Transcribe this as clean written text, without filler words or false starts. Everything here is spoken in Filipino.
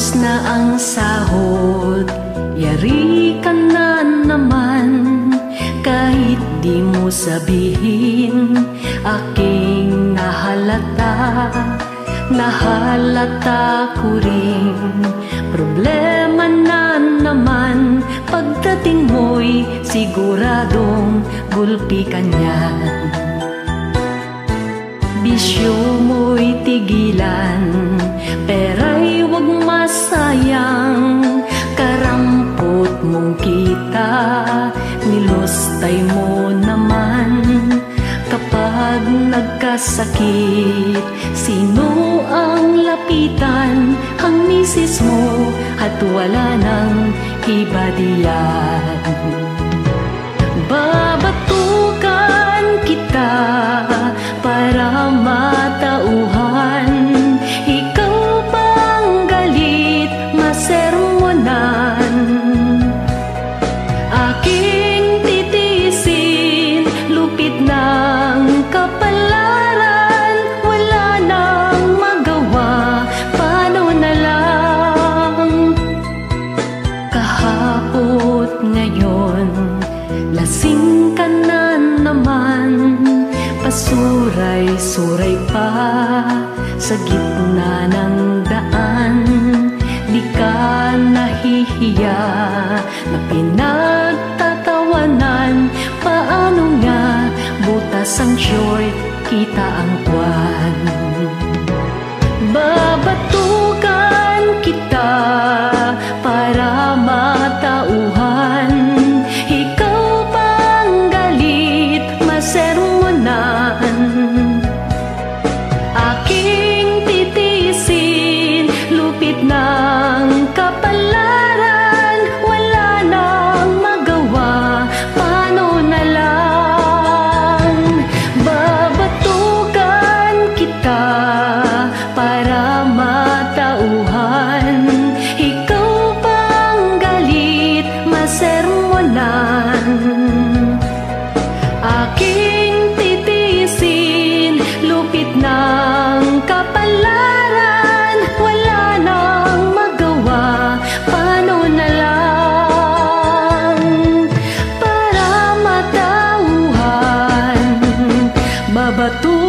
Tapos na ang sahod, yari ka na naman. Kahit di mo sabihin, aking nahalata. Nahalata ko rin, problema na naman. Pagdating mo'y siguradong gulpi ka niyan. Bisyo mo'y tigilan, pera'y huwag masayang. Karampot mong kita, nilustay mo naman. Kapag nagkasakit, sino ang lapitan? Ang misis mo at wala nang iba diyan. Babatukan kita para matauhan. Ikaw bang galit, masermonan? Aking titiisin, lupit ng kapalaran. Wala nang magawa, paano na lang? Kahapot ngayon, lasing ka na naman. Pasuray-suray pa sa gitna ng daan. Di ka nahihiya na pinagtatawanan. Paano nga butas ang short, kita ang kwan? Babatukan kita para matauhan. Ikaw bang galit, masermonan? Aking titiisin, lupit ng kapalaran. Wala nang magawa, paano na lang? Babatukan kita para matauhan. Ikaw bang galit, masermonan? Aking titiisin, lupit ng kapalaran. Wala nang magawa, paano na lang? Para matauhan, babatukan